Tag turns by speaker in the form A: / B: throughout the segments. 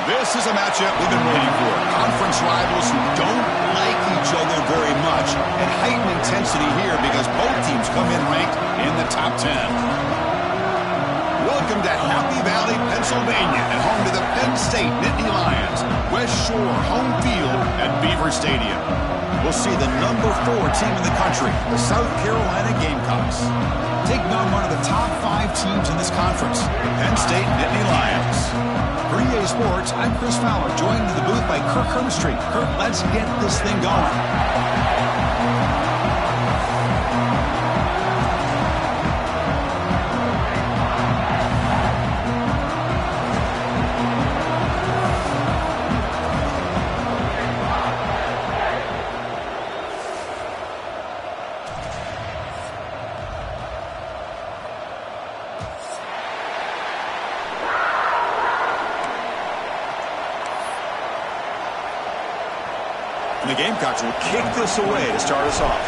A: This is a matchup we've been waiting for. Conference rivals who don't like each other very much. And heightened intensity here because both teams come in ranked in the top 10. Welcome to Happy Valley, Pennsylvania, and home to the Penn State Nittany Lions. West Shore home field at Beaver Stadium. We'll see the number 4 team in the country, the South Carolina Gamecocks, taking on one of the top 5 teams in this conference, the Penn State Nittany Lions. For EA Sports, I'm Chris Fowler, joined in the booth by Kirk Hermstreet. Kirk, let's get this thing going. And the Gamecocks will kick this away to start us off.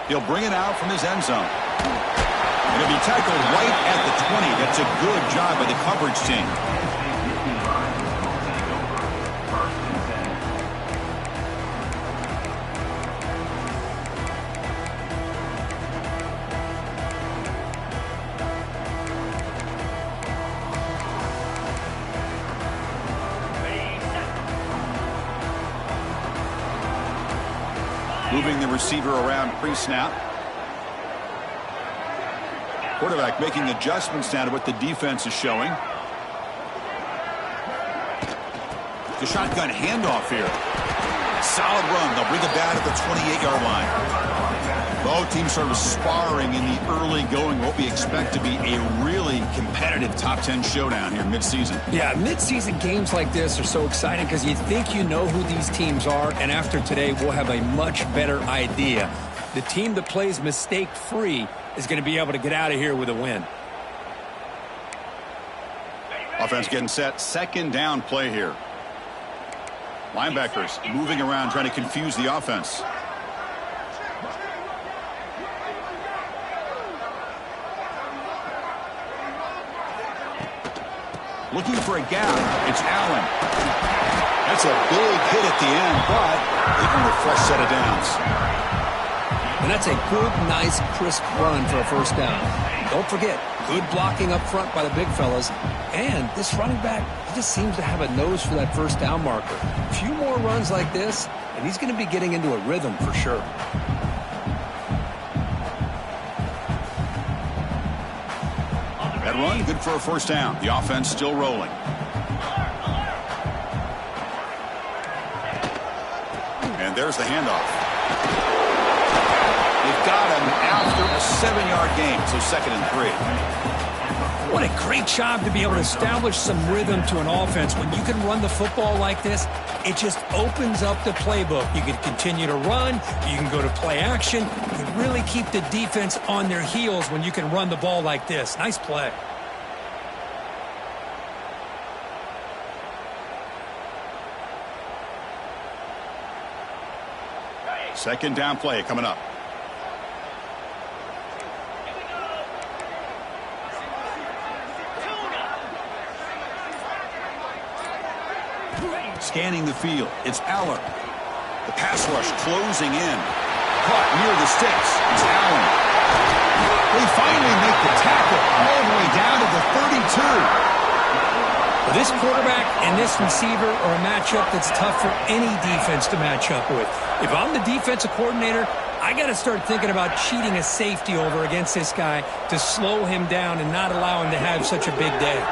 A: He'll bring it out from his end zone. It'll be tackled right at the 20. That's a good job by the coverage team. Moving the receiver around pre-snap. Quarterback making adjustments now to what the defense is showing. The shotgun handoff here. Solid run. They'll bring it down at the 28-yard line. Both teams sort of sparring in the early going. What we expect to be a really competitive top 10 showdown here mid-season.
B: Yeah, mid-season games like this are so exciting because you think you know who these teams are, and after today we'll have a much better idea. The team that plays mistake-free is going to be able to get out of here with a win.
A: Offense getting set. Second down play here. Linebackers moving around trying to confuse the offense. Looking for a gap. It's Allen. That's a big hit at the end, but they can get a fresh set of downs.
B: And that's a good, nice, crisp run for a first down. Don't forget, good blocking up front by the big fellas. And this running back, he just seems to have a nose for that first down marker. A few more runs like this, and he's going to be getting into a rhythm for sure.
A: That run, good for a first down. The offense still rolling. And there's the handoff. They've got him after a 7-yard gain, so 2nd and 3.
B: What a great job to be able to establish some rhythm to an offense. When you can run the football like this, it just opens up the playbook. You can continue to run. You can go to play action. You really keep the defense on their heels when you can run the ball like this. Nice play.
A: Second down play coming up. Scanning the field. It's Allen. The pass rush closing in. Caught near the sticks. It's Allen. They finally make the tackle all the way down to the 32.
B: This quarterback and this receiver are a matchup that's tough for any defense to match up with. If I'm the defensive coordinator, I got to start thinking about cheating a safety over against this guy to slow him down and not allow him to have such a big day.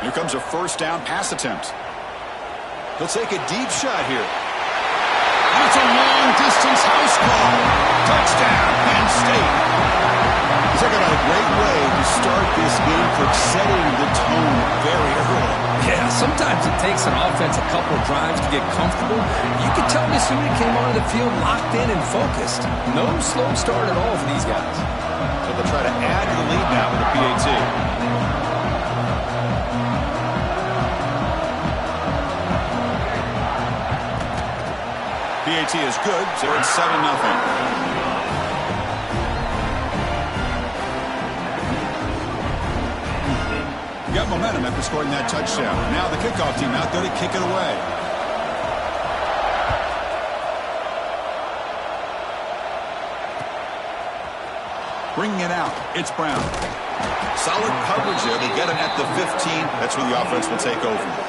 A: Here comes a first down pass attempt. He'll take a deep shot here. And it's a long-distance house call. Touchdown, Penn State. Talk about a great way to start this game for setting the tone very early.
B: Yeah, sometimes it takes an offense a couple of drives to get comfortable. You can tell this unit came onto the field locked in and focused. No slow start at all for these guys.
A: So they'll try to add to the lead now with a PAT. PAT PAT is good, so it's 7-0. Got momentum after scoring that touchdown. Now the kickoff team out there to kick it away. Bringing it out, it's Brown. Solid coverage there. They get him at the 15. That's where the offense will take over.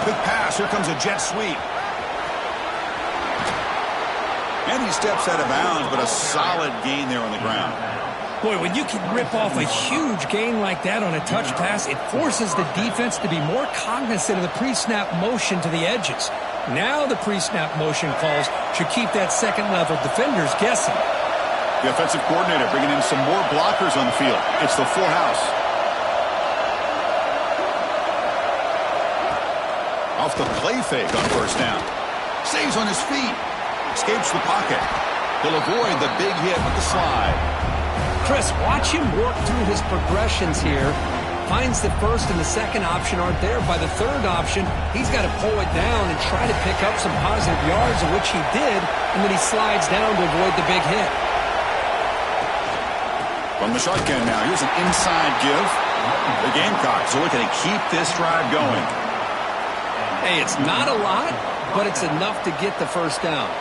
A: Quick pass. Here comes a jet sweep. And he steps out of bounds, but a solid gain there on the ground.
B: Boy, when you can rip off a huge gain like that on a touch pass, it forces the defense to be more cognizant of the pre-snap motion to the edges. Now the pre-snap motion calls should keep that second-level defenders guessing.
A: The offensive coordinator bringing in some more blockers on the field. It's the full house. Off the play fake on first down. Stays on his feet. Escapes the pocket. He'll avoid the big hit with the slide.
B: Chris, watch him work through his progressions here. Finds the first and the second option aren't there. By the third option, he's got to pull it down and try to pick up some positive yards, of which he did, and then he slides down to avoid the big hit.
A: From the shotgun now, here's an inside give. The Gamecocks are looking to keep this drive going.
B: Hey, it's not a lot, but it's enough to get the first down.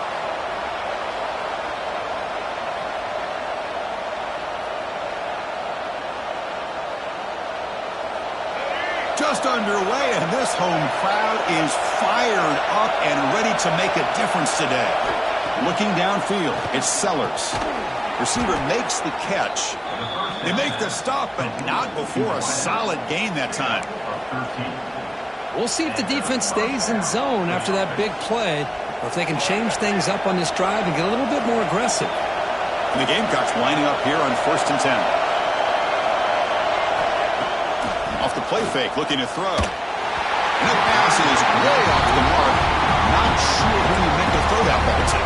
A: Just underway, and this home crowd is fired up and ready to make a difference today. Looking downfield, it's Sellers. Receiver makes the catch. They make the stop, but not before a solid gain that time.
B: We'll see if the defense stays in zone after that big play, or if they can change things up on this drive and get a little bit more aggressive.
A: And the Gamecocks lining up here on 1st and 10. Off the play fake, looking to throw. And the pass is way off the mark. Not sure who he meant to throw that ball to.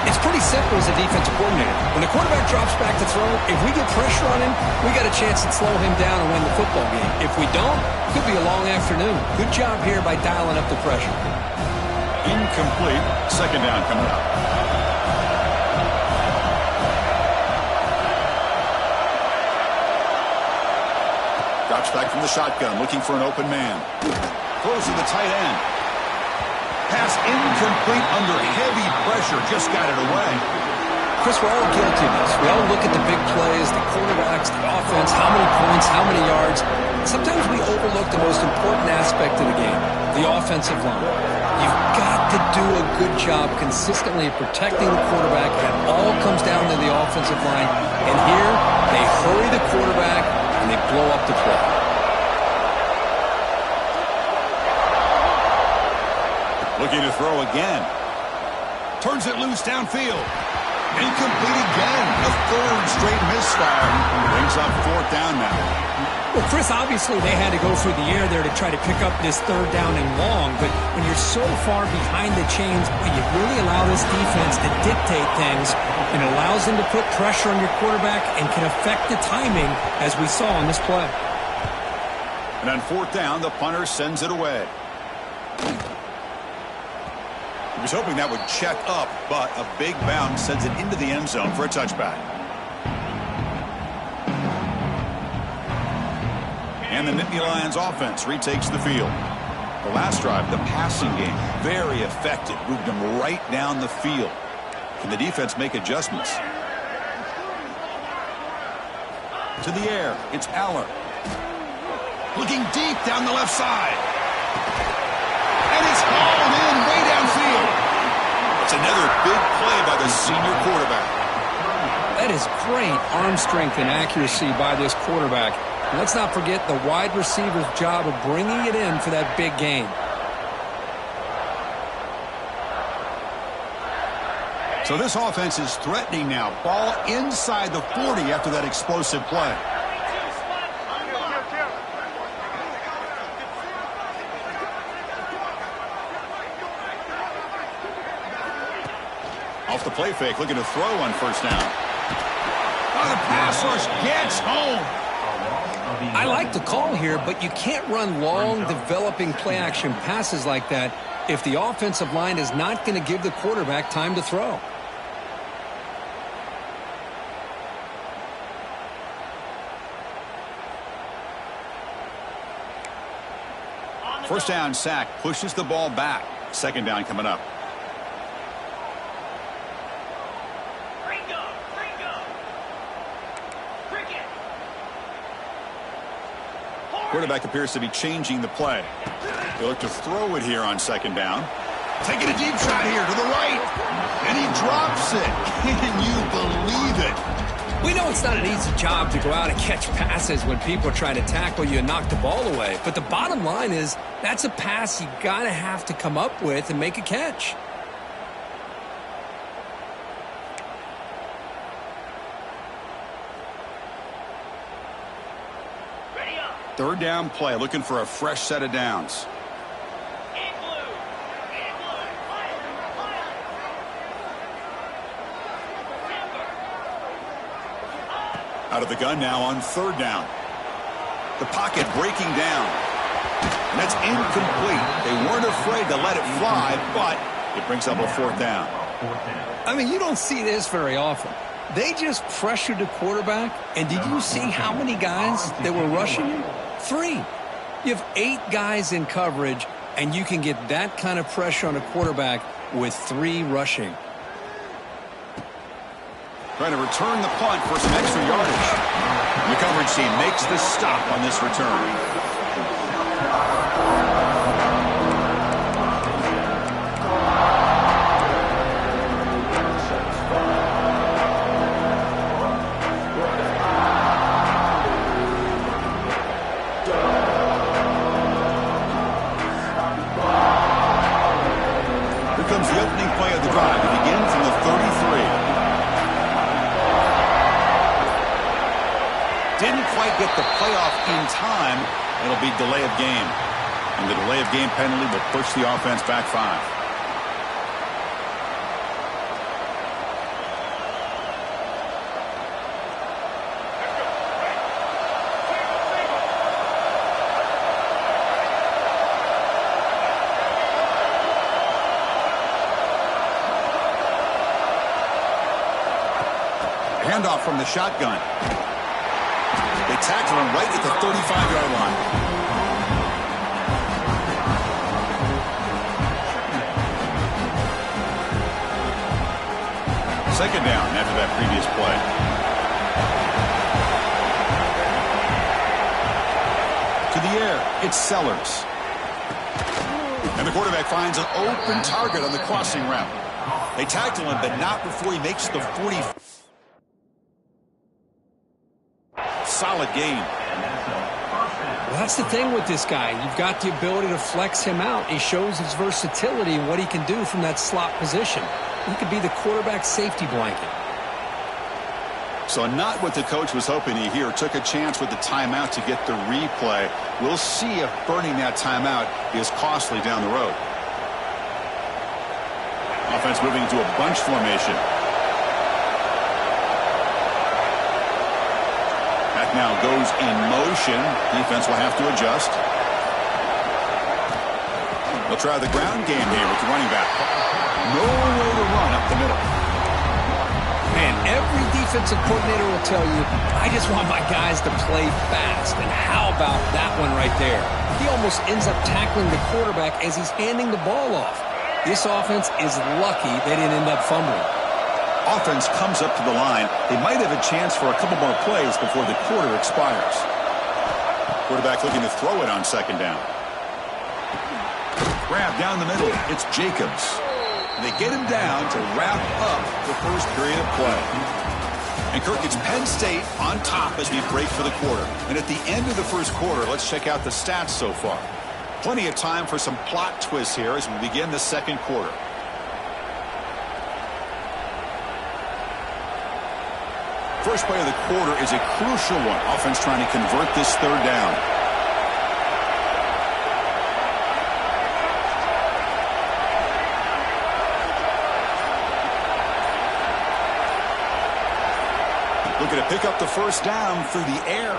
B: It's pretty simple as a defensive coordinator. When the quarterback drops back to throw, if we get pressure on him, we got a chance to slow him down and win the football game. If we don't, it could be a long afternoon. Good job here by dialing up the pressure.
A: Incomplete. Second down coming up. Drops back from the shotgun, looking for an open man. Throws to the tight end. Pass incomplete under heavy pressure. Just got it away.
B: Chris, we're all guilty of this. We all look at the big plays, the quarterbacks, the offense, how many points, how many yards. Sometimes we overlook the most important aspect of the game, the offensive line. You've got to do a good job consistently protecting the quarterback. It all comes down to the offensive line. And here, they hurry the quarterback and they blow up the play.
A: Looking to throw again. Turns it loose downfield. Incomplete again. A third straight misfire. Brings up 4th down now.
B: Well, Chris, obviously they had to go through the air there to try to pick up this 3rd down and long, but when you're so far behind the chains, you really allow this defense to dictate things, and it allows them to put pressure on your quarterback and can affect the timing, as we saw on this play.
A: And on 4th down, the punter sends it away. He was hoping that would check up, but a big bounce sends it into the end zone for a touchback. And the Nittany Lions offense retakes the field. The last drive, the passing game, very effective. Moved them right down the field. Can the defense make adjustments? To the air, it's Aller. Looking deep down the left side. And it's hauled in way downfield. It's another big play by the senior quarterback.
B: That is great arm strength and accuracy by this quarterback. And let's not forget the wide receiver's job of bringing it in for that big gain.
A: So this offense is threatening now. Ball inside the 40 after that explosive play. Off the play fake, looking to throw on first down. Oh, the pass rush gets home.
B: I like the call here, but you can't run long, developing play-action passes like that if the offensive line is not going to give the quarterback time to throw.
A: First down sack pushes the ball back. Second down coming up. Quarterback appears to be changing the play. They look to throw it here on second down. Taking a deep shot here to the right. And he drops it. Can you believe it?
B: We know it's not an easy job to go out and catch passes when people are trying to tackle you and knock the ball away. But the bottom line is that's a pass you got to have to come up with and make a catch.
A: Third down play, looking for a fresh set of downs. Out of the gun now on third down. The pocket breaking down. And that's incomplete. They weren't afraid to let it fly, but it brings up a fourth down.
B: I mean, you don't see this very often. They just pressured the quarterback, and did you see how many guys that were rushing him? 3. You have 8 guys in coverage, and you can get that kind of pressure on a quarterback with 3 rushing.
A: Trying to return the punt for some extra yardage. The coverage team makes the stop on this return. Here comes the opening play of the drive. It begins from the 33. Didn't quite get the playoff in time. It'll be delay of game. And the delay of game penalty will push the offense back 5. Handoff from the shotgun. They tackle him right at the 35-yard line. Second down after that previous play. To the air, it's Sellers. And the quarterback finds an open target on the crossing route. They tackle him, but not before he makes the 40. Solid game.
B: Well, that's the thing with this guy. You've got the ability to flex him out. He shows his versatility and what he can do from that slot position. He could be the quarterback safety blanket.
A: So not what the coach was hoping to hear. Took a chance with the timeout to get the replay. We'll see if burning that timeout is costly down the road. Offense moving into a bunch formation. That now goes in motion. Defense will have to adjust. They'll try the ground game here with the running back. No way to run up the middle.
B: Man, every defensive coordinator will tell you, I just want my guys to play fast. And how about that one right there? He almost ends up tackling the quarterback as he's handing the ball off. This offense is lucky they didn't end up fumbling.
A: Offense comes up to the line. They might have a chance for a couple more plays before the quarter expires. Quarterback looking to throw it on second down. Grab down the middle. It's Jacobs. They get him down to wrap up the first period of play. And Kirk, it's Penn State on top as we break for the quarter. And at the end of the first quarter, let's check out the stats so far. Plenty of time for some plot twists here as we begin the second quarter. first play of the quarter is a crucial one. Offense trying to convert this third down. Looking to pick up the first down through the air.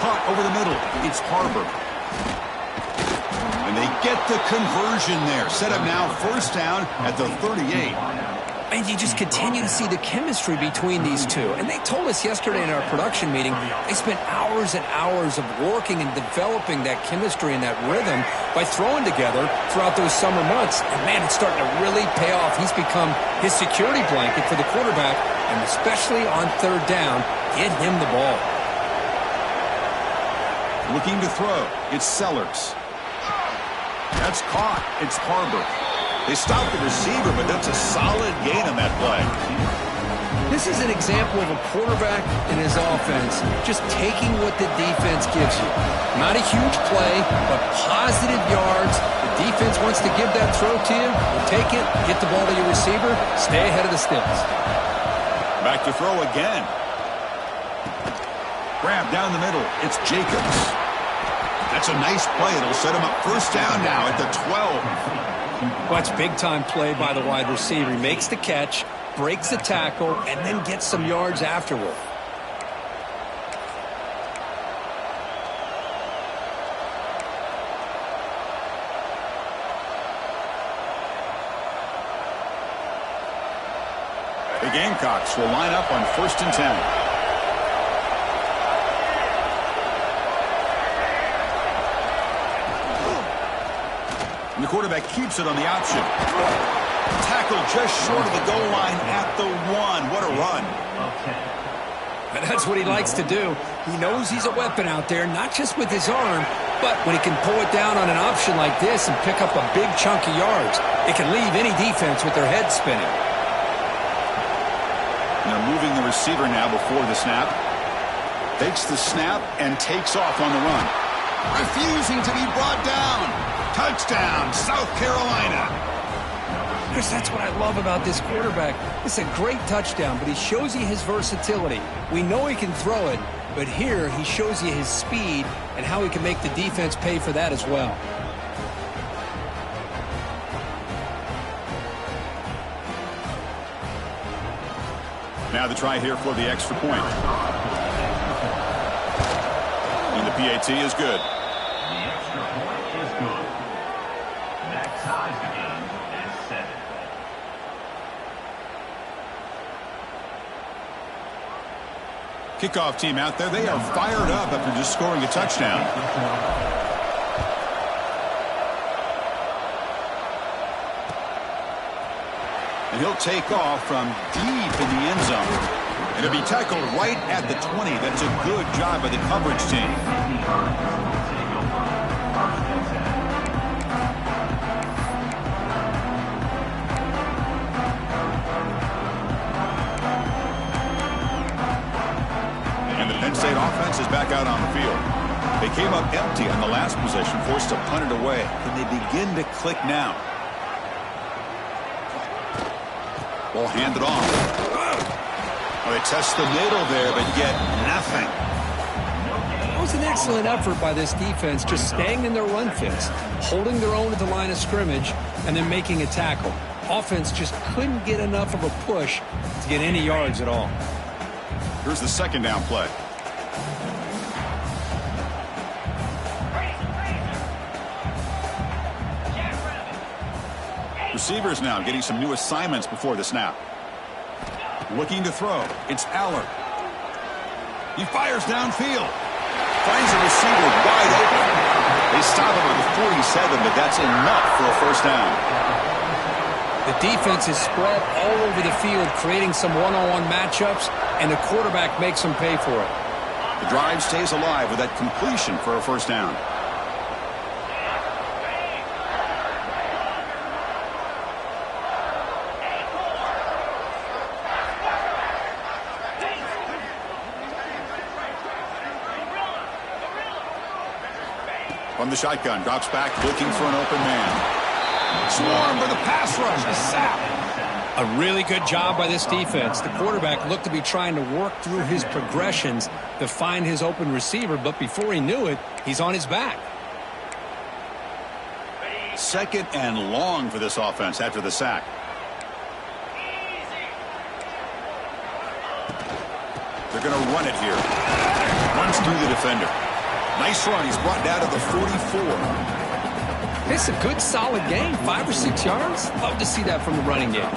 A: Caught over the middle. It's Harbor. And they get the conversion there. Set up now first down at the 38.
B: And you just continue to see the chemistry between these two. And they told us yesterday in our production meeting, they spent hours and hours of working and developing that chemistry and that rhythm by throwing together throughout those summer months. And, man, it's starting to really pay off. He's become his security blanket for the quarterback, and especially on third down, get him the ball.
A: Looking to throw. It's Sellers. That's caught. It's Harbor. They stopped the receiver, but that's a solid gain on that play.
B: This is an example of a quarterback and his offense just taking what the defense gives you. Not a huge play, but positive yards. The defense wants to give that throw to you. You take it, get the ball to your receiver, stay ahead of the sticks.
A: Back to throw again. Grab down the middle. It's Jacobs. That's a nice play. It'll set him up first down now at the 12.
B: Well, that's big-time play by the wide receiver. He makes the catch, breaks the tackle, and then gets some yards afterward.
A: The Gamecocks will line up on 1st and 10. And the quarterback keeps it on the option. Tackle just short of the goal line at the 1. What a run.
B: And that's what he likes to do. He knows he's a weapon out there, not just with his arm, but when he can pull it down on an option like this and pick up a big chunk of yards, it can leave any defense with their head spinning.
A: Now moving the receiver now before the snap. Takes the snap and takes off on the run. Refusing to be brought down. Touchdown, South Carolina.
B: Chris, that's what I love about this quarterback. It's a great touchdown, but he shows you his versatility. We know he can throw it, but here he shows you his speed and how he can make the defense pay for that as well.
A: Now the try here for the extra point. And the PAT is good.
C: The extra point is good. That ties the game at 7.
A: Kickoff team out there. They are fired up after just scoring a touchdown. And he'll take off from deep in the end zone. And it'll be tackled right at the 20. That's a good job by the coverage team. And the Penn State offense is back out on the field. They came up empty on the last possession, forced to punt it away. Can they begin to click now? Ball handed off. Well, they test the middle there, but get nothing.
B: It was an excellent effort by this defense, just staying in their run fits, holding their own at the line of scrimmage, and then making a tackle. Offense just couldn't get enough of a push to get any yards at all.
A: Here's the second down play. Receivers now getting some new assignments before the snap. Looking to throw. It's Aller. He fires downfield. Finds a receiver wide open. They stop him at the 47, but that's enough for a first down.
B: The defense is spread all over the field, creating some one-on-one matchups, and the quarterback makes them pay for it.
A: The drive stays alive with that completion for a first down. From the shotgun, drops back, looking for an open man. Swarm for the pass rush. A sack.
B: A really good job by this defense. The quarterback looked to be trying to work through his progressions to find his open receiver, but before he knew it, he's on his back.
A: 2nd and long for this offense after the sack. They're going to run it here. Runs through the defender. Nice run. He's brought down to the 44.
B: It's a good, solid game. 5 or 6 yards. Love to see that from the running game.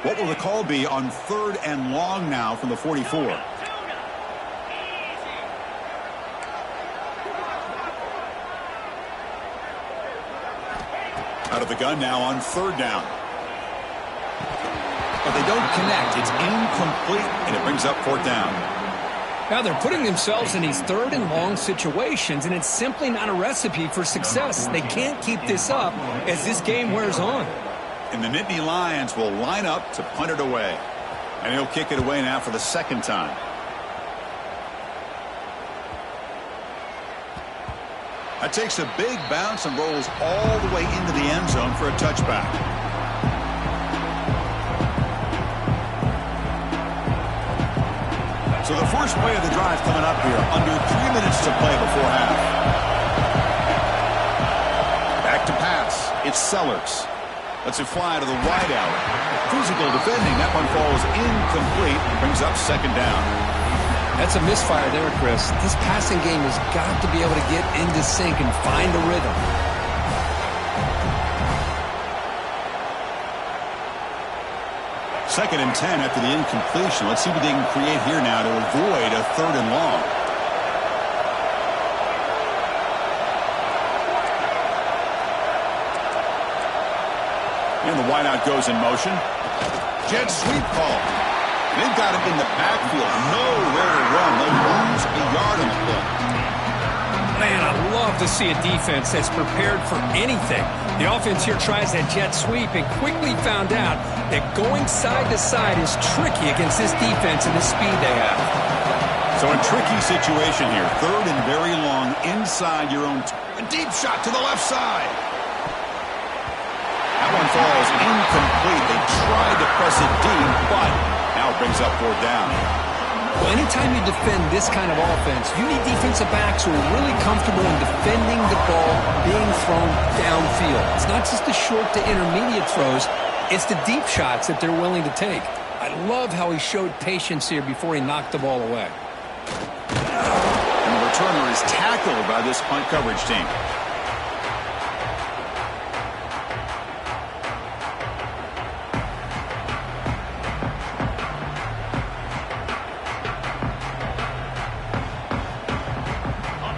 A: What will the call be on 3rd and long now from the 44? Out of the gun now on 3rd down. But they don't connect. It's incomplete, and it brings up 4th down.
B: Now they're putting themselves in these 3rd and long situations, and it's simply not a recipe for success. They can't keep this up as this game wears on.
A: And the Nittany Lions will line up to punt it away. And he'll kick it away now for the 2nd time. That takes a big bounce and rolls all the way into the end zone for a touchback. So the first play of the drive coming up here. Under 3 minutes to play before half. Back to pass. It's Sellers. Lets it fly to the wideout. Physical defending. That one falls incomplete. Brings up 2nd down.
B: That's a misfire there, Chris. This passing game has got to be able to get into sync and find a rhythm.
A: Second and 10 after the incompletion. Let's see what they can create here now to avoid a 3rd and long. And the wideout goes in motion. Jet sweep call. They've got it in the backfield. Nowhere to run. They'll lose a yard on the play.
B: Man, I love to see a defense that's prepared for anything. The offense here tries that jet sweep and quickly found out that going side to side is tricky against this defense and the speed they have.
A: So a tricky situation here. 3rd and very long inside your own. A deep shot to the left side. That one falls incomplete. They tried to press it deep, but now it brings up 4th down.
B: Well, anytime you defend this kind of offense, you need defensive backs who are really comfortable in defending the ball being thrown downfield. It's not just the short to intermediate throws, it's the deep shots that they're willing to take. I love how he showed patience here before he knocked the ball away.
A: And the returner is tackled by this punt coverage team.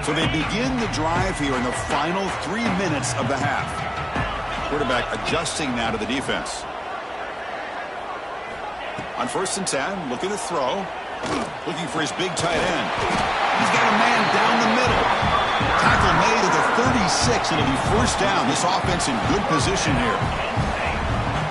A: So they begin the drive here in the final 3 minutes of the half. Quarterback adjusting now to the defense. On 1st and 10, looking to throw. Looking for his big tight end. He's got a man down the middle. Tackle made at the 36. It'll be 1st down. This offense in good position here.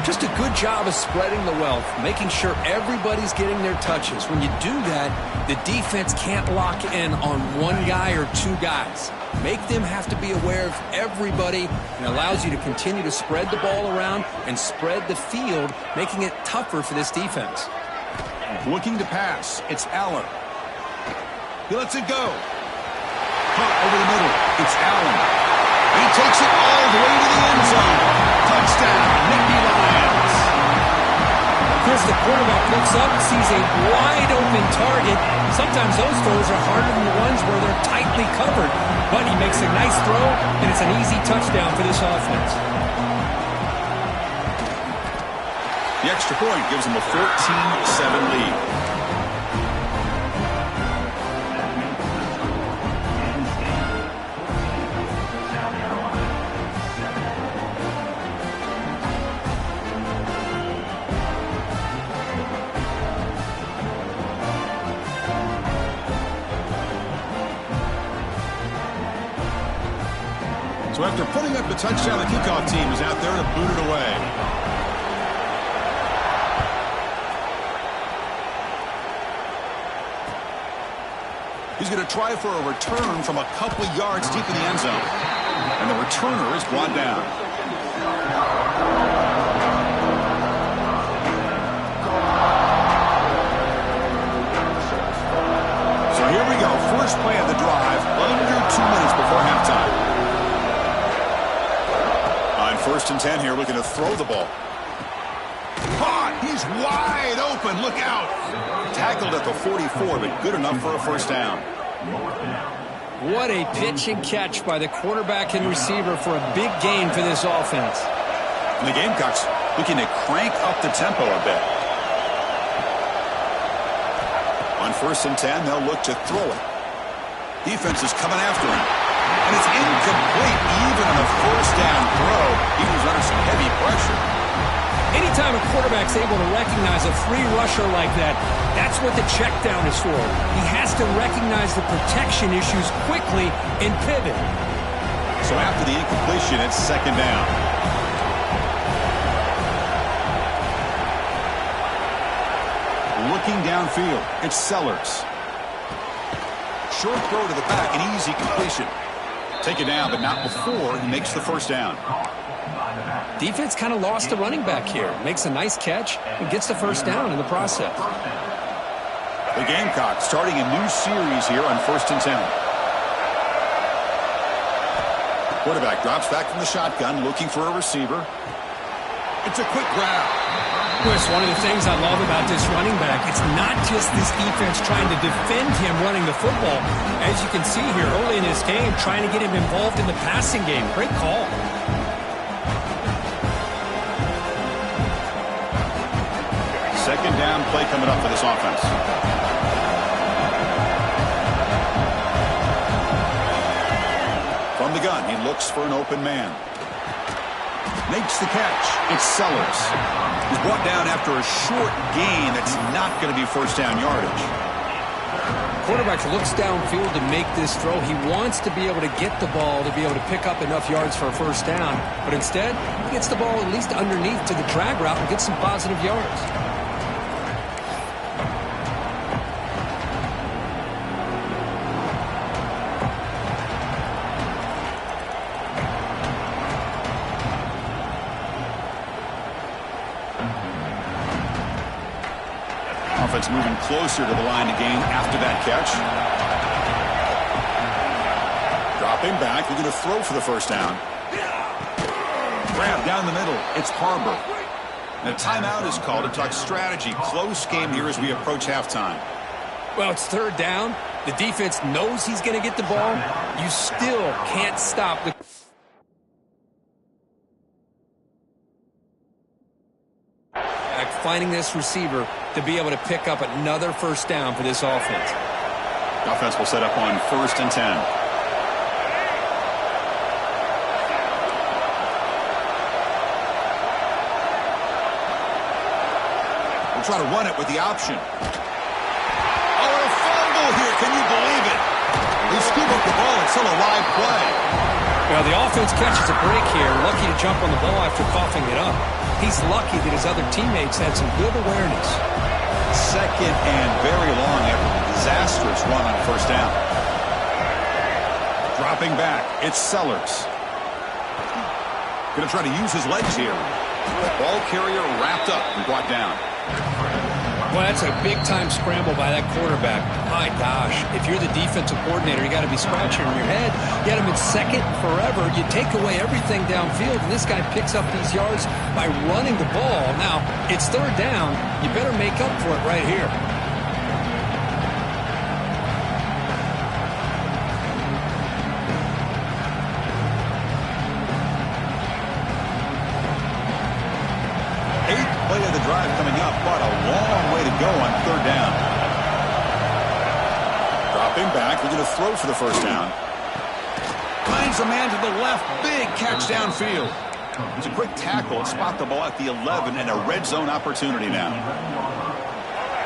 B: Just a good job of spreading the wealth, making sure everybody's getting their touches. When you do that, the defense can't lock in on one guy or 2 guys. Make them have to be aware of everybody, and allows you to continue to spread the ball around and spread the field, making it tougher for this defense.
A: Looking to pass. It's Allen. He lets it go. Caught over the middle. It's Allen. He takes it all the way to the end zone. Touchdown, Nittany Lions.
B: Chris, the quarterback looks up, sees a wide-open target. Sometimes those throws are harder than the ones where they're tightly covered. But he makes a nice throw, and it's an easy touchdown for this offense.
A: The extra point gives them a 14-7 lead. So after putting up the touchdown, the kickoff team is out there to boot it away. He's going to try for a return from a couple of yards deep in the end zone. And the returner is brought down. So here we go. First play of the drive, under 2 minutes before halftime. On 1st and 10 here, looking to throw the ball. Caught! He's wide open. Look out! Tackled at the 44, but good enough for a first down.
B: What a pitch and catch by the quarterback and receiver for a big gain for this offense.
A: And the Gamecocks looking to crank up the tempo a bit. On 1st and 10, they'll look to throw it. Defense is coming after him. And it's incomplete even on the first down throw. He was under some heavy pressure.
B: Anytime a quarterback's able to recognize a free rusher like that, that's what the check down is for. He has to recognize the protection issues quickly and pivot.
A: So after the incompletion, it's 2nd down. Looking downfield, it's Sellers. Short throw to the back, an easy completion. Take it down, but not before he makes the first down.
B: Defense kind of lost the running back here. Makes a nice catch and gets the first down in the process.
A: The Gamecocks starting a new series here on 1st and 10. Quarterback drops back from the shotgun, looking for a receiver. It's a quick grab.
B: Chris, one of the things I love about this running back, it's not just this defense trying to defend him running the football. As you can see here early in his game, trying to get him involved in the passing game. Great call.
A: Second down play coming up for this offense. From the gun, he looks for an open man. Makes the catch. It's Sellers. He's brought down after a short gain that's not going to be first down yardage.
B: Quarterback looks downfield to make this throw. He wants to be able to get the ball to be able to pick up enough yards for a first down. But instead, he gets the ball at least underneath to the drag route and gets some positive yards.
A: Offense moving closer to the line of game after that catch. Dropping back, looking to throw for the first down. Grab down the middle. It's Harbor. And a timeout is called to talk strategy. Close game here as we approach halftime.
B: Well, it's 3rd down. The defense knows he's going to get the ball. You still can't stop the... finding this receiver to be able to pick up another first down for this offense.
A: The offense will set up on 1st and 10. We'll try to run it with the option. Oh, a fumble here. Can you believe it? They scoop up the ball. It's still a live play.
B: Well, the offense catches a break here. Lucky to jump on the ball after coughing it up. He's lucky that his other teammates had some good awareness.
A: 2nd and very long after the disastrous run on first down. Dropping back, it's Sellers. Going to try to use his legs here. Ball carrier wrapped up and brought down.
B: Well, that's a big-time scramble by that quarterback. My gosh, if you're the defensive coordinator, you got to be scratching your head. You had him in 2nd forever. You take away everything downfield, and this guy picks up these yards by running the ball. Now, it's 3rd down. You better make up for it right here.
A: Play of the drive coming up, but a long way to go on 3rd down. Dropping back, we're going to throw for the first down. Finds a man to the left, big catch downfield. It's a quick tackle and spot the ball at the 11 and a red zone opportunity now.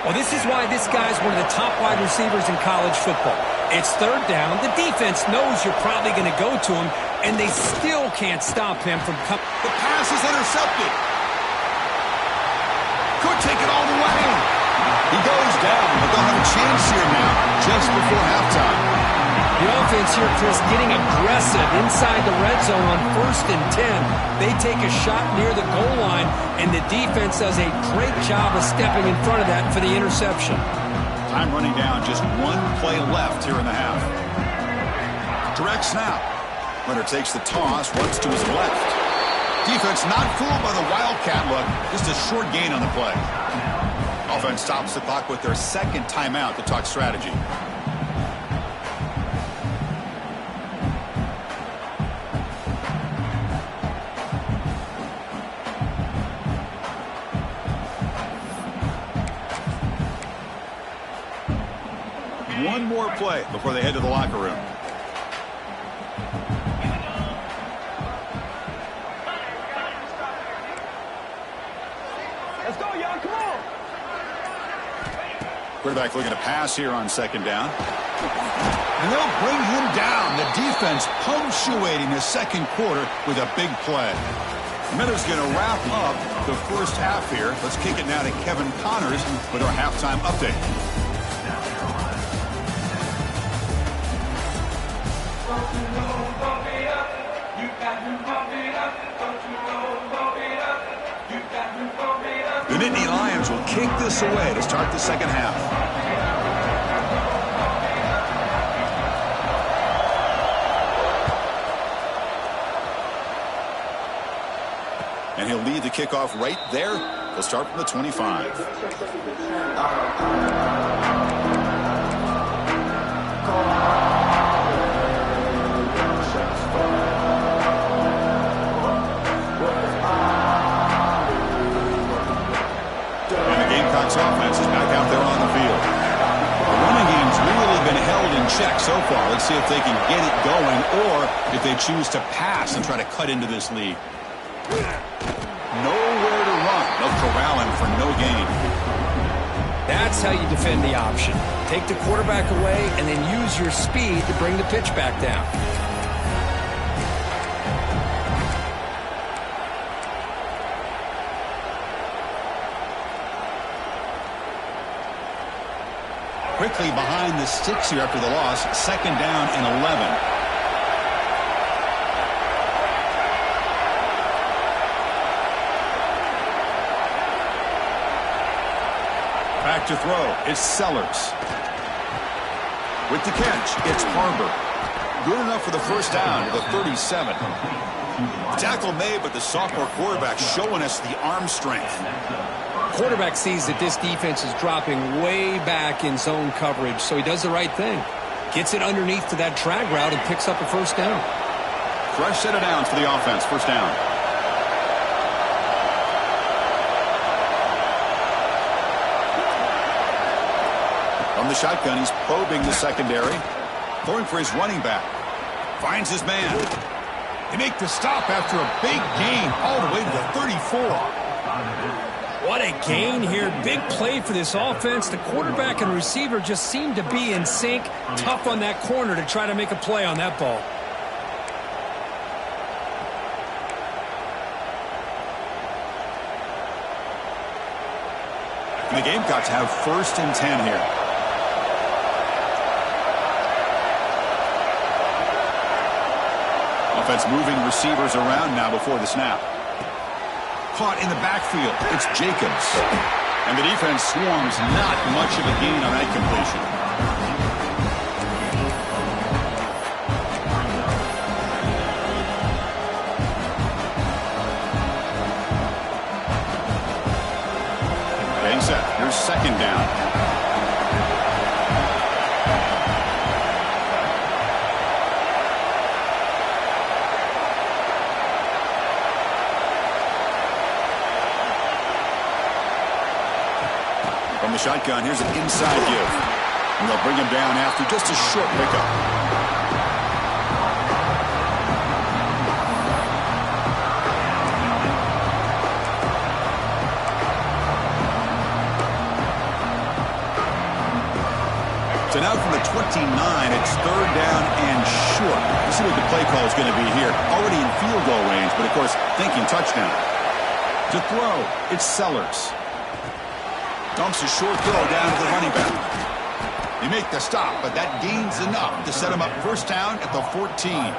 B: Well, this is why this guy's one of the top wide receivers in college football. It's 3rd down. The defense knows you're probably going to go to him, and they still can't stop him from coming.
A: The pass is intercepted. Could take it all the way. He goes down, but they'll have a chance here now. just before halftime.
B: The offense here, Chris, getting aggressive inside the red zone on 1st and 10. They take a shot near the goal line, and the defense does a great job of stepping in front of that for the interception.
A: Time running down, just one play left here in the half. Direct snap. Runner takes the toss, runs to his left. Defense not fooled by the Wildcat look, just a short gain on the play. Offense stops the clock with their second timeout to talk strategy. One more play before they head to the locker room.
D: Let's go, y'all. Come on.
A: Quarterback looking to pass here on 2nd down. And they'll bring him down. The defense punctuating the 2nd quarter with a big play. Miller's going to wrap up the first half here. Let's kick it now to Kevin Connors with our halftime update. The Nittany Lions will kick this away to start the 2nd half. And he'll lead the kickoff right there. He'll start from the 25. Offense is back out there on the field. The running game's really been held in check so far. Let's see if they can get it going or if they choose to pass and try to cut into this lead. Nowhere to run. They'll corral him for no gain.
B: That's how you defend the option. Take the quarterback away and then use your speed to bring the pitch back down.
A: Quickly behind the sticks here after the loss. 2nd down and 11. Back to throw. It's Sellers. With the catch, it's Harbor. Good enough for the first down to the 37. Tackle made, but the sophomore quarterback showing us the arm strength.
B: Quarterback sees that this defense is dropping way back in zone coverage, so he does the right thing. Gets it underneath to that drag route and picks up a first down.
A: Fresh set of downs for the offense. First down. From the shotgun, he's probing the secondary. Throwing for his running back. Finds his man. They make the stop after a big gain all the way to the 34.
B: What a gain here. Big play for this offense. The quarterback and receiver just seem to be in sync. Tough on that corner to try to make a play on that ball.
A: And the Gamecocks have 1st and 10 here. Offense moving receivers around now before the snap. Caught in the backfield. It's Jacobs. And the defense swarms. Not much of a gain on that completion. Getting set. Here's 2nd down. The shotgun, here's an inside give. And they'll bring him down after just a short pickup. So now from the 29, it's 3rd down and short. Let's see what the play call is going to be here. Already in field goal range, but of course, thinking touchdown. To throw, it's Sellers. Dumps a short throw down to the running back. They make the stop, but that gains enough to set them up first down at the 14.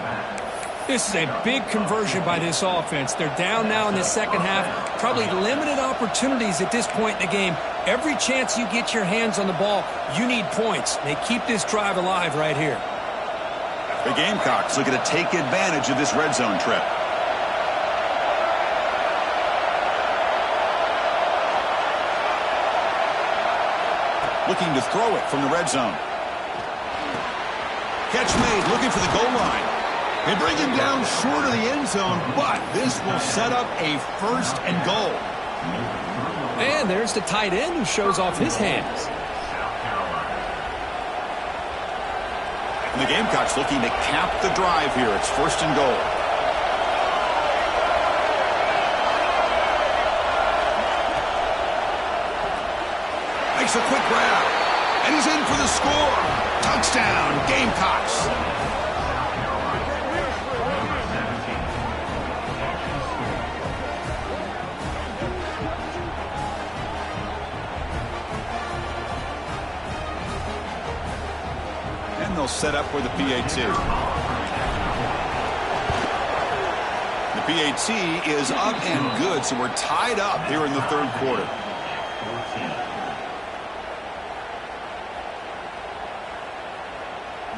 B: This is a big conversion by this offense. They're down now in the second half. Probably limited opportunities at this point in the game. Every chance you get your hands on the ball, you need points. They keep this drive alive right here.
A: The Gamecocks looking to take advantage of this red zone trip. Looking to throw it from the red zone. Catch made, looking for the goal line. They bring him down short of the end zone, but this will set up a first and goal.
B: And there's the tight end who shows off his hands.
A: And the Gamecocks looking to cap the drive here. It's first and goal. Makes a quick grab. And he's in for the score. Touchdown, Gamecocks. And they'll set up for the PAT. The PAT is up and good, so we're tied up here in the third quarter.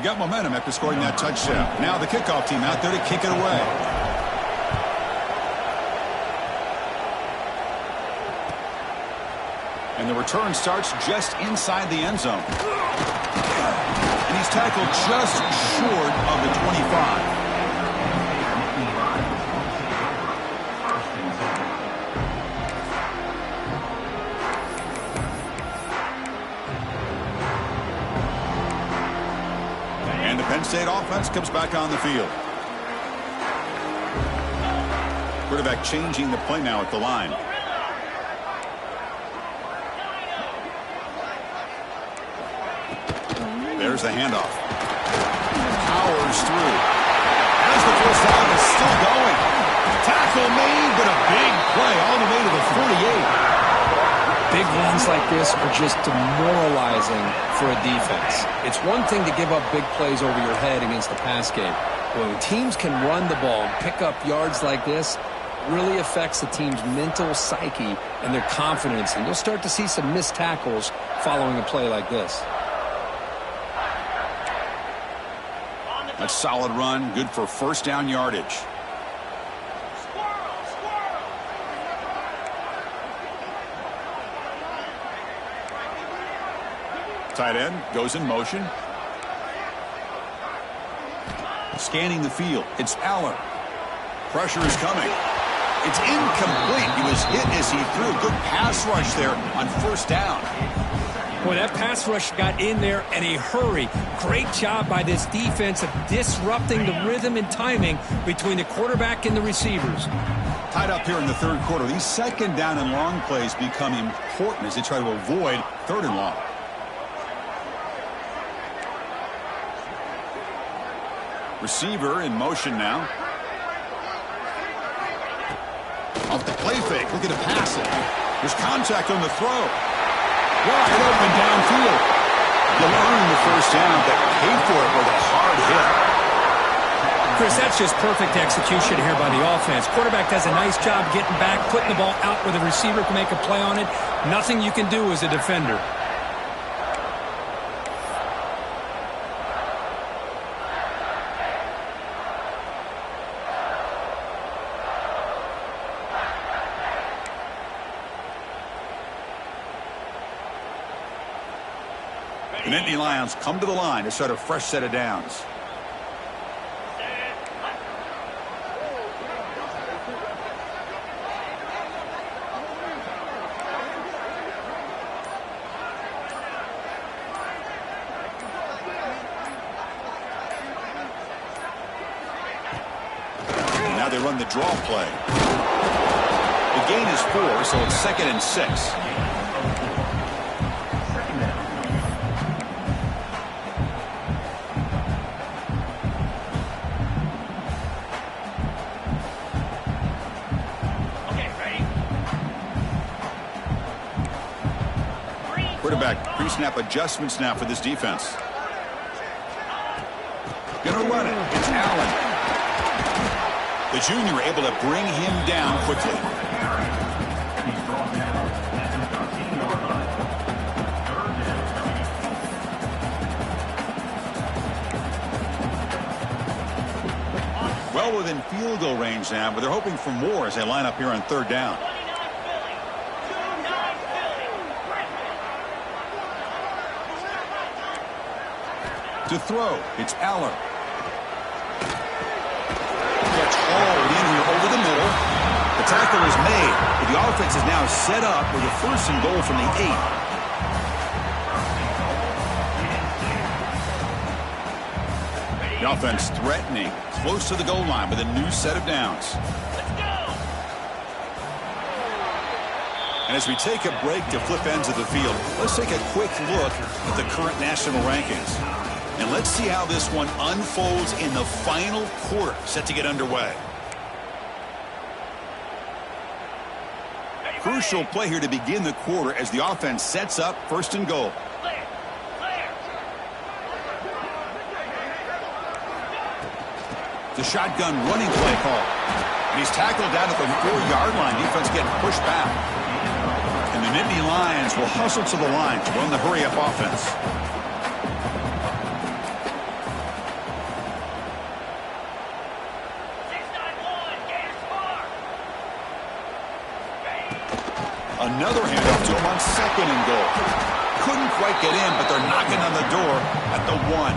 A: Got momentum after scoring that touchdown. Now the kickoff team out there to kick it away. And the return starts just inside the end zone. And he's tackled just short of the 25. Penn State offense comes back on the field. Quarterback changing the play now at the line. There's the handoff. Powers through. As the first down is still going. Tackle made, but a big play all the way to the 48.
B: Big runs like this are just demoralizing for a defense. It's one thing to give up big plays over your head against the pass game. But when teams can run the ball and pick up yards like this, it really affects the team's mental psyche and their confidence. And you'll start to see some missed tackles following a play like this.
A: A solid run, good for first down yardage. Tight end goes in motion. Scanning the field. It's Allen. Pressure is coming. It's incomplete. He was hit as he threw. Good pass rush there on first down.
B: Boy, that pass rush got in there in a hurry. Great job by this defense of disrupting the rhythm and timing between the quarterback and the receivers.
A: Tied up here in the third quarter. These second down and long plays become important as they try to avoid third and long. Receiver in motion now. Off the play fake, looking to pass it. There's contact on the throw. Wide open downfield. You'll earn the first down, but pay for it with a hard hit.
B: Chris, that's just perfect execution here by the offense. Quarterback does a nice job getting back, putting the ball out where the receiver can make a play on it. Nothing you can do as a defender.
A: The Nittany Lions come to the line to start a fresh set of downs. And now they run the draw play. The gain is 4, so it's 2nd and 6. quarterback. Pre-snap adjustments now for this defense. Gonna run it. It's Allen. The junior able to bring him down quickly. Well within field goal range now, but they're hoping for more as they line up here on third down. To throw, it's Aller. Gets hauled in here over the middle. The tackle is made, but the offense is now set up with a 1st and goal from the 8. The offense threatening, close to the goal line with a new set of downs. And as we take a break to flip ends of the field, let's take a quick look at the current national rankings. And let's see how this one unfolds in the final quarter, set to get underway. Crucial play here to begin the quarter as the offense sets up 1st and goal. The shotgun running play call. And he's tackled down at the 4-yard line. Defense getting pushed back. And the Nittany Lions will hustle to the line to run the hurry-up offense. Another handoff to him on 2nd and goal. Couldn't quite get in, but they're knocking on the door at the 1.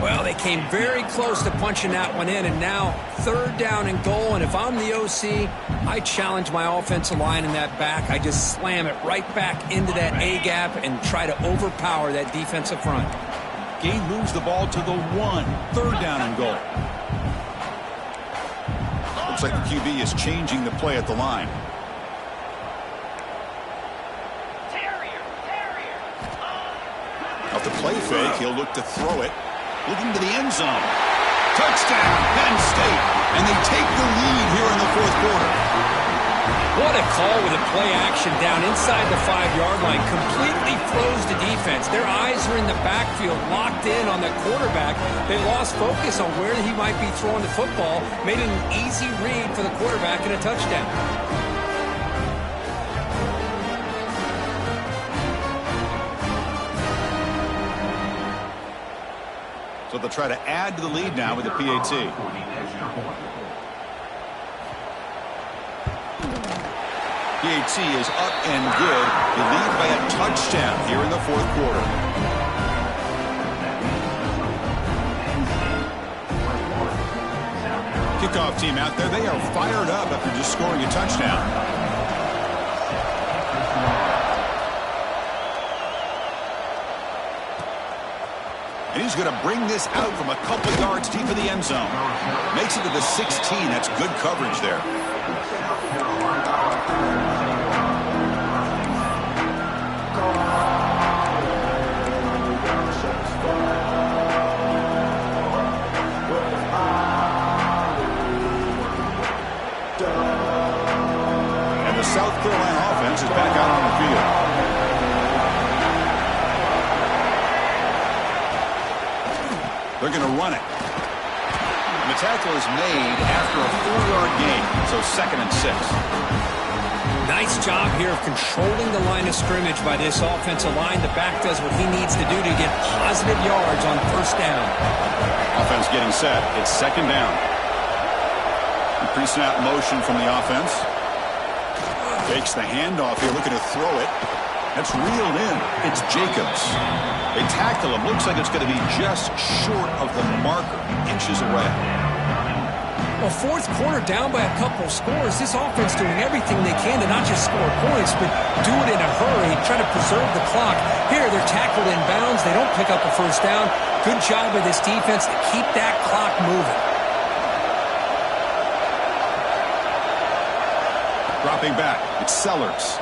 B: Well, they came very close to punching that one in, and now 3rd down and goal. And if I'm the OC, I challenge my offensive line in that back. I just slam it right back into that A-gap and try to overpower that defensive front.
A: Gain moves the ball to the 1. 3rd down and goal. Looks like the QB is changing the play at the line. Off the play fake, he'll look to throw it. Looking to the end zone. Touchdown, Penn State. And they take the lead here in the 4th quarter.
B: What a call with a play action down inside the 5-yard line. Completely froze the defense. Their eyes are in the backfield, locked in on the quarterback. They lost focus on where he might be throwing the football. Made it an easy read for the quarterback and a touchdown.
A: So they'll try to add to the lead now with the PAT. PAT is up and good. They lead by a touchdown here in the 4th quarter. Kickoff team out there. They are fired up after just scoring a touchdown. And he's going to bring this out from a couple yards deep in the end zone. Makes it to the 16. That's good coverage there. And the South Carolina offense is back out on the field. They're going to run it. And the tackle is made after a 4-yard gain, so 2nd and 6.
B: Nice job here of controlling the line of scrimmage by this offensive line. The back does what he needs to do to get positive yards on 1st down.
A: Offense getting set. It's 2nd down. Pre-snap motion from the offense. Takes the handoff here, looking to throw it. That's reeled in. It's Jacobs. They tackle him. Looks like it's going to be just short of the marker, inches away.
B: Well, 4th quarter down by a couple of scores. This offense doing everything they can to not just score points, but do it in a hurry, try to preserve the clock. Here, they're tackled in bounds. They don't pick up a 1st down. Good job by this defense to keep that clock moving.
A: Dropping back, it's Sellers.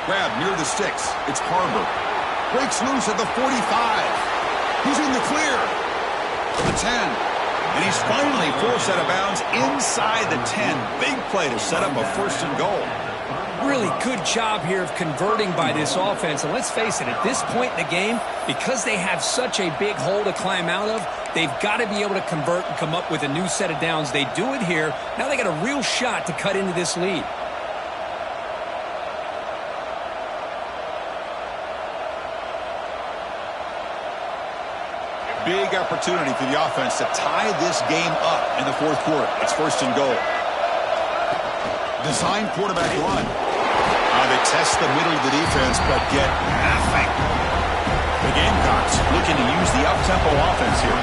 A: Grab near the sticks. It's Harbor. Breaks loose at the 45. He's in the clear. The 10. And he's finally forced out of bounds inside the 10. Big play to set up a 1st and goal.
B: Really good job here of converting by this offense. And let's face it, at this point in the game, because they have such a big hole to climb out of, they've got to be able to convert and come up with a new set of downs. They do it here. Now they got a real shot to cut into this lead.
A: Big opportunity for the offense to tie this game up in the fourth quarter. It's first and goal. Design quarterback run. They test the middle of the defense, but get nothing. The Gamecocks looking to use the up-tempo offense here.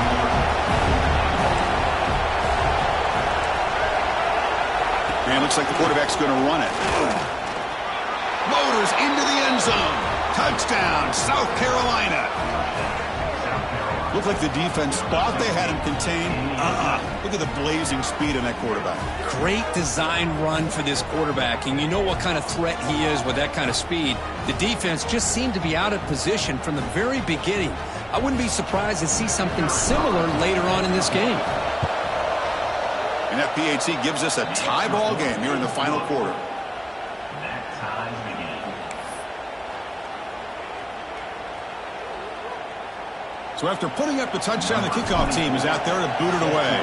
A: And looks like the quarterback's going to run it. Motors into the end zone. Touchdown, South Carolina. Looked like the defense thought they had him contained. Look at the blazing speed in that quarterback.
B: Great design run for this quarterback, and you know what kind of threat he is with that kind of speed. The defense just seemed to be out of position from the very beginning. I wouldn't be surprised to see something similar later on in this game.
A: And that PAT gives us a tie ball game here in the final quarter. So after putting up the touchdown, the kickoff team is out there to boot it away.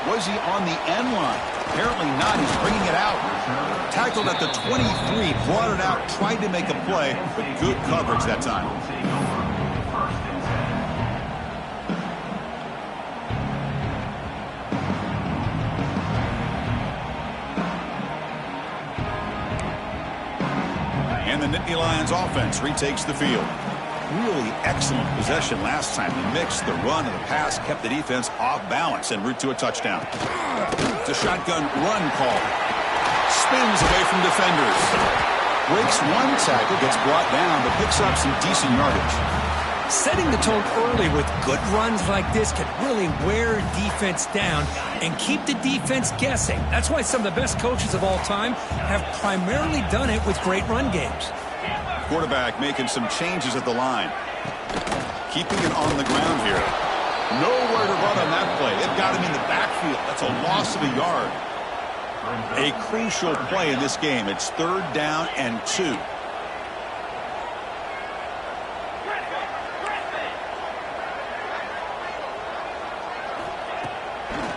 A: Was he on the end line? Apparently not. He's bringing it out. Tackled at the 23, brought it out, tried to make a play, but good coverage that time. And the Nittany Lions offense retakes the field. Really excellent possession last time. The mix, the run, and the pass kept the defense off balance en route to a touchdown. It's a shotgun run call. Spins away from defenders. Breaks one tackle, gets brought down, but picks up some decent yardage.
B: Setting the tone early with good runs like this can really wear defense down and keep the defense guessing. That's why some of the best coaches of all time have primarily done it with great run games.
A: Quarterback making some changes at the line. Keeping it on the ground here. Nowhere to run on that play. They've got him in the backfield. That's a loss of a yard. A crucial play in this game. It's 3rd down and 2.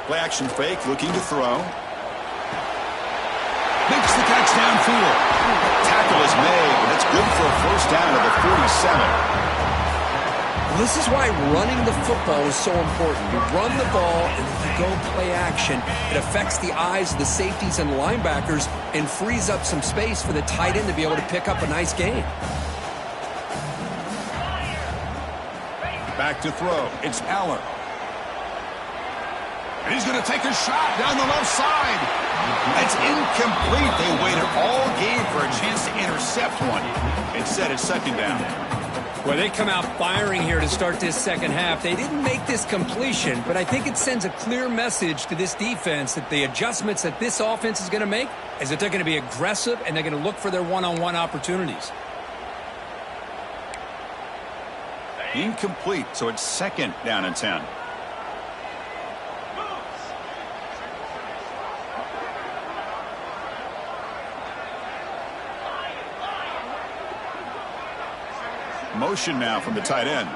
A: Play action fake, looking to throw. Makes the catch downfield. Tackle is made, and it's good for a first down at the 47.
B: This is why running the football is so important. You run the ball, and if you go play action, it affects the eyes of the safeties and linebackers and frees up some space for the tight end to be able to pick up a nice gain.
A: Back to throw. It's Aller. And he's going to take a shot down the left side. It's incomplete. They waited all game for a chance to intercept one. Instead, it's 2nd down.
B: Well, they come out firing here to start this second half. They didn't make this completion, but I think it sends a clear message to this defense that the adjustments that this offense is going to make is that they're going to be aggressive and they're going to look for their one-on-one opportunities.
A: Incomplete, so it's 2nd down and 10. Motion now from the tight end.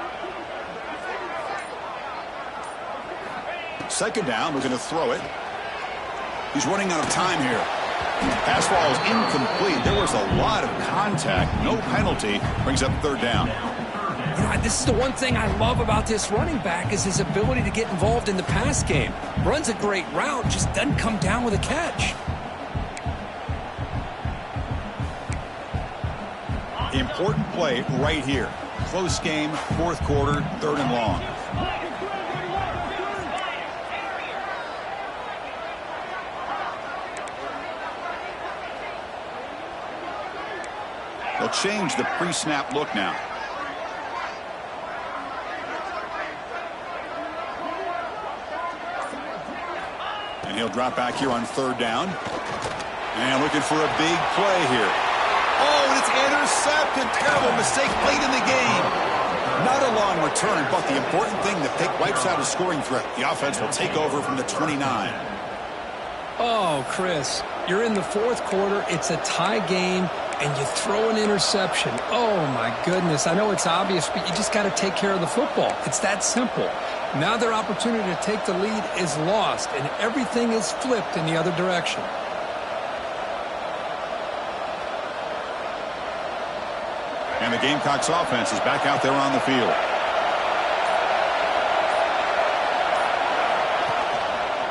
A: 2nd down, we're going to throw it. He's running out of time here. Pass ball is incomplete. There was a lot of contact. No penalty. Brings up 3rd down.
B: You know, this is the one thing I love about this running back is his ability to get involved in the pass game. Runs a great route, just doesn't come down with a catch.
A: Important play right here. Close game, 4th quarter, 3rd and long. They'll change the pre-snap look now. And he'll drop back here on 3rd down. And looking for a big play here. Oh, and it's intercepted. Terrible mistake late in the game. Not a long return, but the important thing, the pick wipes out a scoring threat. The offense will take over from the 29.
B: Oh, Chris, you're in the fourth quarter. It's a tie game, and you throw an interception. Oh, my goodness. I know it's obvious, but you just got to take care of the football. It's that simple. Now their opportunity to take the lead is lost, and everything is flipped in the other direction.
A: And the Gamecocks offense is back out there on the field.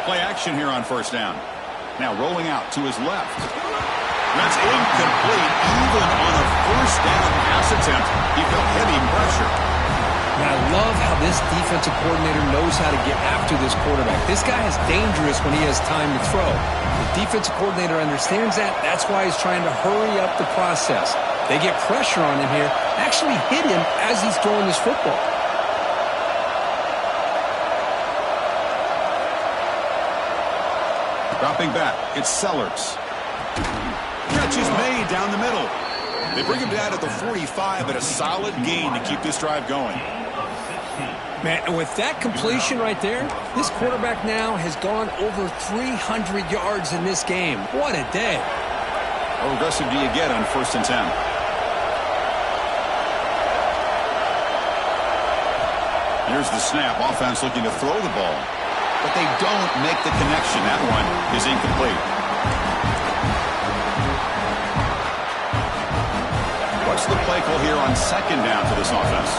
A: Play action here on first down. Now rolling out to his left. That's incomplete. Even on a first down pass attempt, he felt heavy pressure.
B: And I love how this defensive coordinator knows how to get after this quarterback. This guy is dangerous when he has time to throw. The defensive coordinator understands that. That's why he's trying to hurry up the process. They get pressure on him here, actually hit him as he's throwing this football.
A: Dropping back, it's Sellers. Catch is made down the middle. They bring him down at the 45, but a solid gain to keep this drive going.
B: Man, and with that completion right there, this quarterback now has gone over 300 yards in this game. What a day.
A: How aggressive do you get on 1st and 10? Here's the snap. Offense looking to throw the ball, but they don't make the connection. That one is incomplete. What's the play call here on 2nd down for this offense?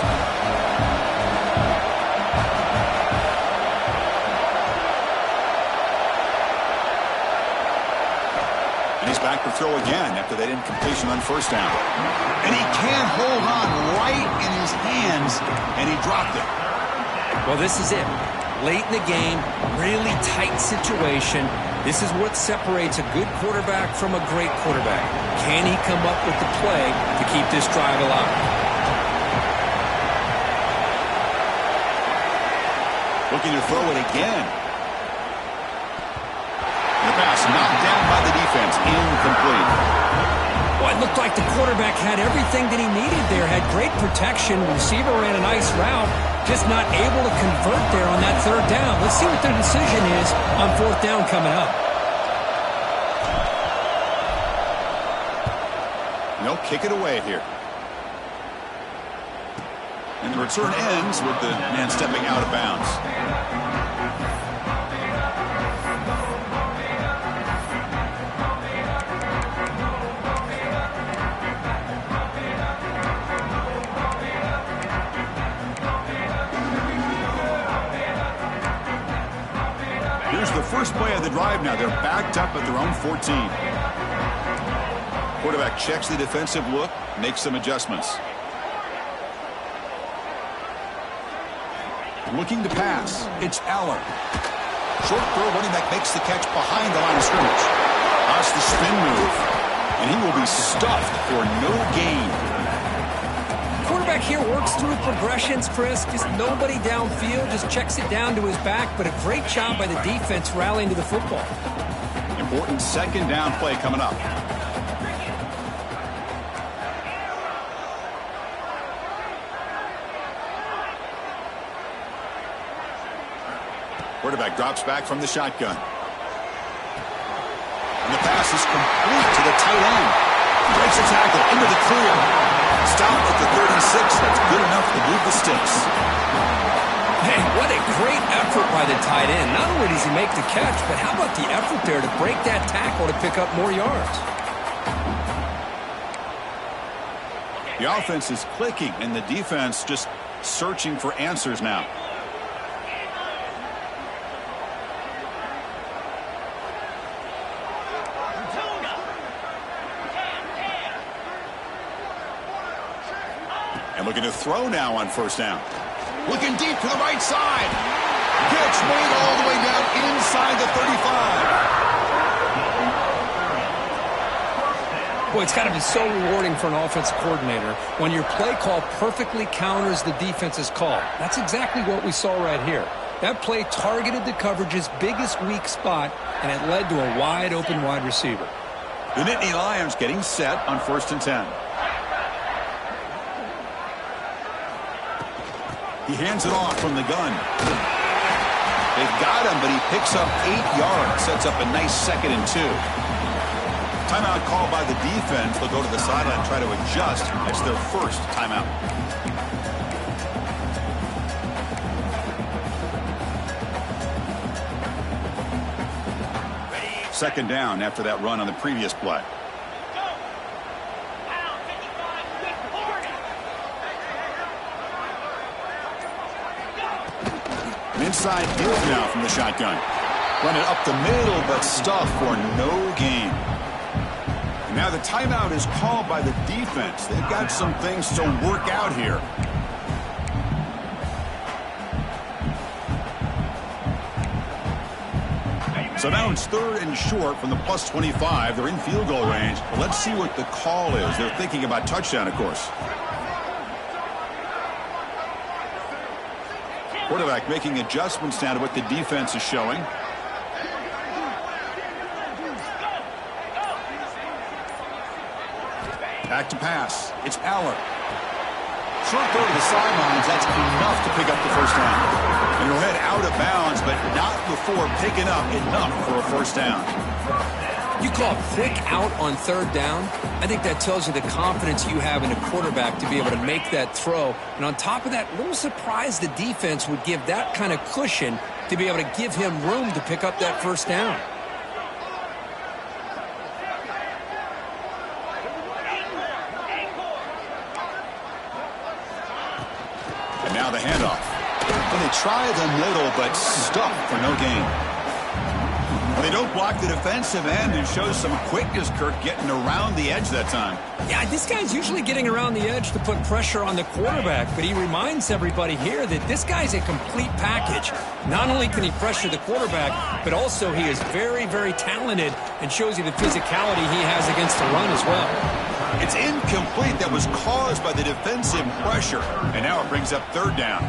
A: And he's back to throw again after that incompletion on 1st down. And he can't hold on right in his hands, and he dropped it.
B: Well, this is it. Late in the game, really tight situation. This is what separates a good quarterback from a great quarterback. Can he come up with the play to keep this drive alive?
A: Looking to throw it again. The pass knocked down by the defense. Incomplete.
B: Well, it looked like the quarterback had everything that he needed there. Had great protection. Receiver ran a nice route. Just not able to convert there on that 3rd down. Let's see what their decision is on 4th down coming up.
A: No, kick it away here. And the return ends with the man stepping out of bounds. Here's the first play of the drive now. They're backed up at their own 14. Quarterback checks the defensive look, makes some adjustments. Looking to pass. It's Aller. Short throw, running back makes the catch behind the line of scrimmage. That's the spin move. And he will be stuffed for no gain.
B: Quarterback here works through progressions, Chris. Just nobody downfield, just checks it down to his back. But a great job by the defense rallying to the football.
A: Important 2nd down play coming up. Quarterback drops back from the shotgun. And the pass is complete to the tight end. Breaks a tackle into the clear. Stop at the 36. That's good enough to move the sticks.
B: Hey, what a great effort by the tight end. Not only does he make the catch, but how about the effort there to break that tackle to pick up more yards?
A: The offense is clicking, and the defense just searching for answers now. And looking to throw now on 1st down. Looking deep to the right side. Catch made all the way down inside the 35.
B: Boy, it's got to be so rewarding for an offensive coordinator when your play call perfectly counters the defense's call. That's exactly what we saw right here. That play targeted the coverage's biggest weak spot, and it led to a wide open wide receiver.
A: The Nittany Lions getting set on 1st and 10. He hands it off from the gun. They've got him, but he picks up 8 yards. Sets up a nice 2nd and 2. Timeout called by the defense. They'll go to the sideline and try to adjust. That's their first timeout. Second down after that run on the previous play. An inside give now from the shotgun. Run it up the middle, but stuffed for no gain. And now the timeout is called by the defense. They've got some things to work out here. So now it's 3rd and short from the plus 25. They're in field goal range. Well, let's see what the call is. They're thinking about touchdown, of course. Quarterback making adjustments now to what the defense is showing. Back to pass. It's Aller. Short throw to the sidelines. That's enough to pick up the first down. And he'll head out of bounds, but not before picking up enough for a first down.
B: You call quick out on 3rd down. I think that tells you the confidence you have in a quarterback to be able to make that throw. And on top of that, a little surprised the defense would give that kind of cushion to be able to give him room to pick up that first down.
A: And now the handoff. And they try the middle, but stuffed for no gain. Well, they don't block the defensive end and shows some quickness, Kirk, getting around the edge that time.
B: Yeah, this guy's usually getting around the edge to put pressure on the quarterback, but he reminds everybody here that this guy's a complete package. Not only can he pressure the quarterback, but also he is very, very talented and shows you the physicality he has against the run as well.
A: It's incomplete. That was caused by the defensive pressure, and now it brings up 3rd down.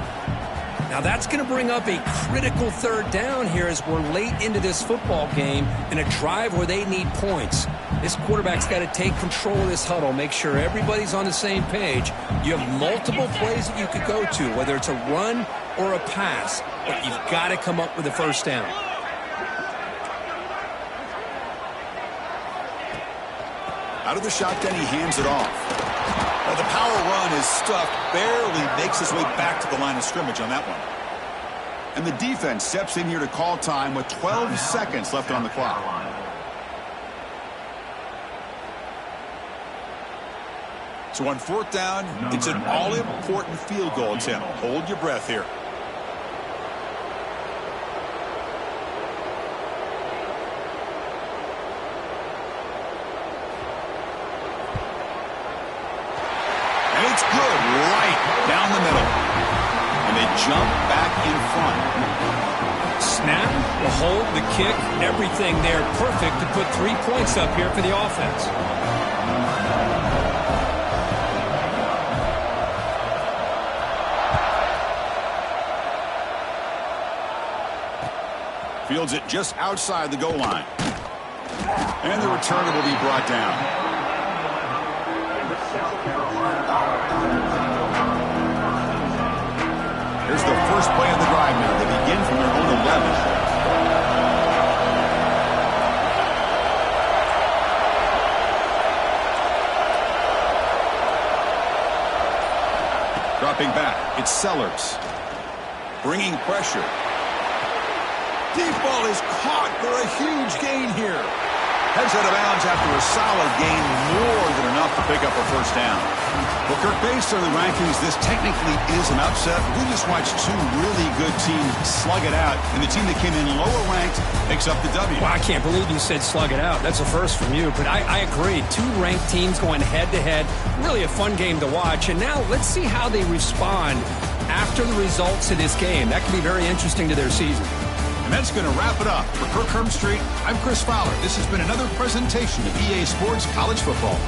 B: Now that's going to bring up a critical 3rd down here as we're late into this football game in a drive where they need points. This quarterback's got to take control of this huddle, make sure everybody's on the same page. You have multiple plays that you could go to, whether it's a run or a pass, but you've got to come up with a first down.
A: Out of the shotgun, he hands it off. Well, the power run is stuffed, barely makes his way back to the line of scrimmage on that one. And the defense steps in here to call time with 12 seconds left on the clock. So on 4th down, it's an all-important field goal attempt. Hold your breath here. It's good, right down the middle. And they jump back in front.
B: Snap, the hold, the kick, everything there perfect to put 3 points up here for the offense.
A: Fields it just outside the goal line. And the returner will be brought down. Here's the first play of the drive now. They begin from their own 11. Dropping back, it's Sellers. Bringing pressure. Deep ball is caught for a huge gain here. Heads out of bounds after a solid gain, more than enough to pick up a first down. Well, Kirk, based on the rankings, this technically is an upset. We just watched 2 really good teams slug it out, and the team that came in lower ranked picks up the W.
B: Well, I can't believe you said slug it out. That's a first from you, but I agree. 2 ranked teams going head-to-head. Really a fun game to watch. And now let's see how they respond after the results of this game. That could be very interesting to their season.
A: And that's going to wrap it up. For Kirk Hermstreet, I'm Chris Fowler. This has been another presentation of EA Sports College Football.